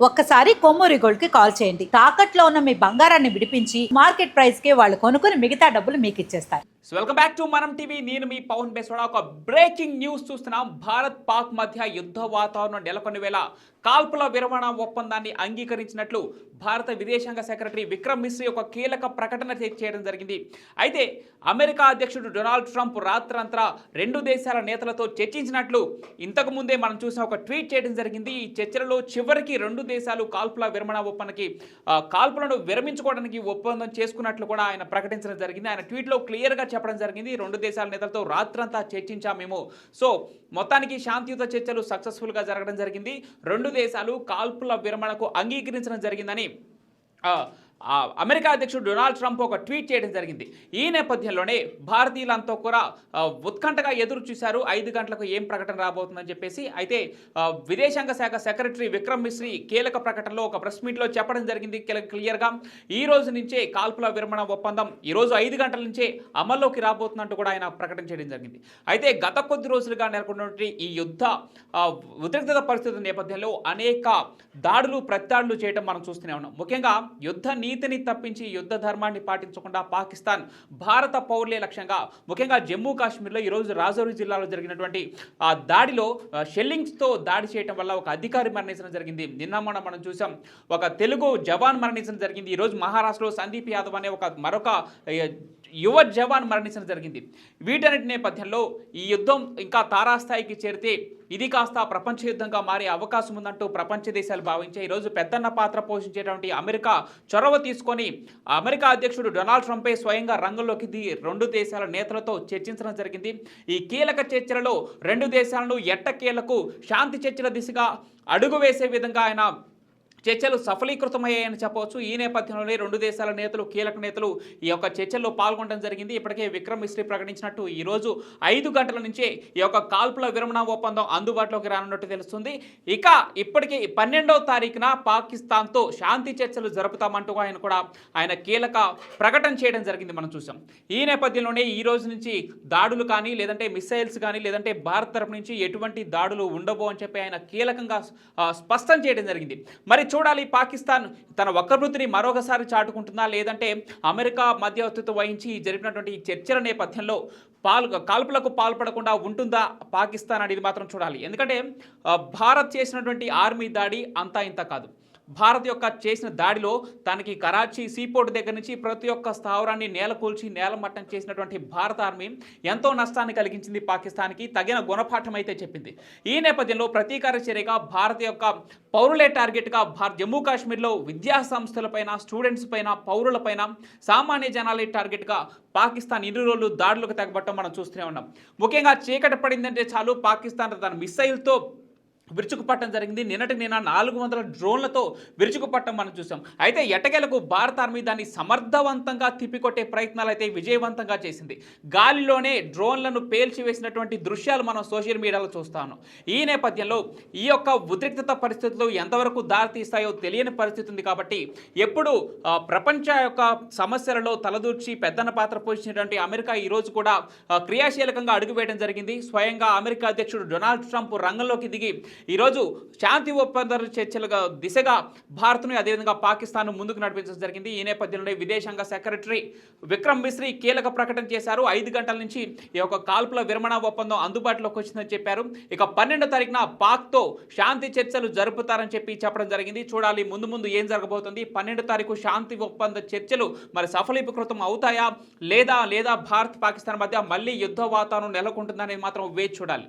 ఒక్కసారి కొమ్మూరి గోల్డ్ కి కాల్ చేయండి. తాకట్లో ఉన్న మీ బంగారాన్ని విడిపించి మార్కెట్ ప్రైస్ కి వాళ్ళు కొనుక్కుని మిగతా డబ్బులు మీకు ఇచ్చేస్తారు. వెల్కమ్ బ్యాక్ టు మనం టీవీ. నేను మీ పవన్ బేస్వాడ. ఒక బ్రేకింగ్ న్యూస్ చూస్తున్నాం. భారత్ పాక్ మధ్య యుద్ధ వాతావరణం నెలకొని వేళ కాల్పుల విరమణ ఒప్పందాన్ని అంగీకరించినట్లు భారత విదేశాంగ సెక్రటరీ విక్రమ్ మిశ్రీ ఒక కీలక ప్రకటన చేయడం జరిగింది. అయితే అమెరికా అధ్యక్షుడు డొనాల్డ్ ట్రంప్ రాత్రంతా రెండు దేశాల నేతలతో చర్చించినట్లు ఇంతకు ముందే మనం చూసిన ఒక ట్వీట్ చేయడం జరిగింది. ఈ చర్చలలో చివరికి రెండు దేశాలు కాల్పుల విరమణ ఒప్పందానికి కాల్పులను విరమించుకోవడానికి ఒప్పందం చేసుకున్నట్లు కూడా ఆయన ప్రకటించడం జరిగింది. ఆయన ట్వీట్లో క్లియర్గా చెప్పడం జరిగింది, రెండు దేశాల నేతలతో రాత్రంతా చర్చించామేమో. సో మొత్తానికి శాంతియుత చర్చలు సక్సెస్ఫుల్గా జరగడం జరిగింది. రెండు దేశాలు కాల్పుల విరమణకు అంగీకరించడం జరిగిందని అమెరికా అధ్యక్షుడు డొనాల్డ్ ట్రంప్ ఒక ట్వీట్ చేయడం జరిగింది. ఈ నేపథ్యంలోనే భారతీయులంతా కూడా ఉత్కంఠగా ఎదురు చూశారు 5 గంటలకు ఏం ప్రకటన రాబోతుందని చెప్పేసి. అయితే విదేశాంగ శాఖ సెక్రటరీ విక్రమ్ మిశ్రీ కీలక ప్రకటనలో ఒక ప్రెస్ మీట్లో చెప్పడం జరిగింది క్లియర్గా. ఈ రోజు నుంచే కాల్పుల విరమణ ఒప్పందం ఈ రోజు 5 గంటల నుంచే అమల్లోకి రాబోతున్నట్టు కూడా ఆయన ప్రకటన చేయడం జరిగింది. అయితే గత కొద్ది రోజులుగా నెలకొన్నటువంటి ఈ యుద్ధ ఉద్రిక్తత పరిస్థితుల నేపథ్యంలో అనేక దాడులు ప్రత్యాడులు చేయడం మనం చూస్తూనే ఉన్నాం. ముఖ్యంగా యుద్ధ నీతిని తప్పించి యుద్ధ ధర్మాన్ని పాటించకుండా పాకిస్తాన్ భారత పౌరులే లక్ష్యంగా ముఖ్యంగా జమ్మూ కాశ్మీర్లో ఈరోజు రాజౌరి జిల్లాలో జరిగినటువంటి దాడిలో షెల్లింగ్స్తో దాడి చేయడం వల్ల ఒక అధికారి మరణించడం జరిగింది. నిన్న మనం చూసాం, ఒక తెలుగు జవాన్ మరణించడం జరిగింది. ఈరోజు మహారాష్ట్రలో సందీప్ యాదవ్ అనే మరొక యువ జవాన్ మరణించడం జరిగింది. వీటన్నిటి నేపథ్యంలో ఈ యుద్ధం ఇంకా తారాస్థాయికి చేరితే ఇది కాస్త ప్రపంచ యుద్ధంగా మారే అవకాశం ఉందంటూ ప్రపంచ దేశాలు భావించే ఈరోజు పెద్దన్న పాత్ర పోషించేటువంటి అమెరికా చొరవ తీసుకొని అమెరికా అధ్యక్షుడు డొనాల్డ్ ట్రంపే స్వయంగా రంగంలోకి దిగి రెండు దేశాల నేతలతో చర్చించడం జరిగింది. ఈ కీలక చర్చలలో రెండు దేశాలను ఎట్టకేలకు శాంతి చర్చల దిశగా అడుగు వేసే విధంగా ఆయన చర్చలు సఫలీకృతమయ్యాయని చెప్పవచ్చు. ఈ నేపథ్యంలోనే రెండు దేశాల నేతలు, కీలక నేతలు ఈ యొక్క చర్చల్లో పాల్గొనడం జరిగింది. ఇప్పటికే విక్రమ్ మిశ్రీ ప్రకటించినట్టు ఈరోజు 5 గంటల నుంచే ఈ యొక్క కాల్పుల విరమణ ఒప్పందం అందుబాటులోకి రానున్నట్టు తెలుస్తుంది. ఇక ఇప్పటికే 12వ తారీఖున పాకిస్తాన్తో శాంతి చర్చలు జరుపుతామంటూ ఆయన కీలక ప్రకటన చేయడం జరిగింది మనం చూసాం. ఈ నేపథ్యంలోనే ఈ రోజు నుంచి దాడులు కానీ లేదంటే మిసైల్స్ కానీ లేదంటే భారత్ తరపు నుంచి ఎటువంటి దాడులు ఉండబో అని చెప్పి ఆయన కీలకంగా స్పష్టం చేయడం జరిగింది. మరి చూడాలి, పాకిస్తాన్ తన వక్రబుద్ధిని మరొకసారి చాటుకుంటుందా లేదంటే అమెరికా మధ్యవర్తిత్వం వహించి జరిపినటువంటి ఈ చర్చల నేపథ్యంలో కాల్పులకు పాల్పడకుండా ఉంటుందా పాకిస్తాన్ అనేది మాత్రం చూడాలి. ఎందుకంటే భారత్ చేసినటువంటి ఆర్మీ దాడి అంతా ఇంత కాదు. భారత్ యొక్క చేసిన దాడిలో తనకి కరాచీ సీపోర్ట్ దగ్గర నుంచి ప్రతి ఒక్క స్థావరాన్ని నేలకూల్చి నేలమట్టం చేసినటువంటి భారత ఆర్మీ ఎంతో నష్టాన్ని కలిగించింది పాకిస్తాన్కి. తగిన గుణపాఠం అయితే చెప్పింది. ఈ నేపథ్యంలో ప్రతీకార చర్యగా భారత్ యొక్క పౌరులే టార్గెట్గా జమ్మూ కాశ్మీర్లో విద్యా సంస్థలపైన, స్టూడెంట్స్ పైన, పౌరులపైన, సామాన్య జనాలే టార్గెట్గా పాకిస్తాన్ ఇన్ని రోజులు దాడులకు తెగబట్టం మనం చూస్తూనే ఉన్నాం. ముఖ్యంగా చీకటి పడిందంటే చాలు పాకిస్తాన్ తన మిసైల్తో విరుచుకుపట్టడం జరిగింది. నిన్న 400 డ్రోన్లతో విరుచుకుపట్టడం మనం చూసాం. అయితే ఎట్టకేలకు భారత ఆర్మీ దాన్ని సమర్థవంతంగా తిప్పికొట్టే ప్రయత్నాలు అయితే విజయవంతంగా చేసింది. గాలిలోనే డ్రోన్లను పేల్చివేసినటువంటి దృశ్యాలు మనం సోషల్ మీడియాలో చూస్తాను. ఈ నేపథ్యంలో ఈ యొక్క ఉద్రిక్తత పరిస్థితులు ఎంతవరకు దారితీస్తాయో తెలియని పరిస్థితి ఉంది. కాబట్టి ఎప్పుడు ప్రపంచ యొక్క సమస్యలలో తలదూర్చి పెద్దన్న పాత్ర పోషించినటువంటి అమెరికా ఈరోజు కూడా క్రియాశీలకంగా అడుగువేయడం జరిగింది. స్వయంగా అమెరికా అధ్యక్షుడు డొనాల్డ్ ట్రంప్ రంగంలోకి దిగి ఈరోజు శాంతి ఒప్పందాల చర్చలుగా దిశగా భారత్ను అదేవిధంగా పాకిస్తాన్ ముందుకు నడిపించడం జరిగింది. ఈ నేపథ్యంలో విదేశాంగ సెక్రటరీ విక్రమ్ మిశ్రీ కీలక ప్రకటన చేశారు. 5 గంటల నుంచి ఈ యొక్క కాల్పుల విరమణ ఒప్పందం అందుబాటులోకి వచ్చిందని చెప్పారు. ఇక 12వ తారీఖున పాక్తో శాంతి చర్చలు జరుపుతారని చెప్పడం జరిగింది. చూడాలి ముందు ఏం జరగబోతుంది. 12వ తారీఖు శాంతి ఒప్పంద చర్చలు మరి సఫలీకృతం అవుతాయా లేదా భారత్ పాకిస్తాన్ మధ్య మళ్ళీ యుద్ధ వాతావరణం నెలకొంటుందనేది మాత్రం వేచి చూడాలి.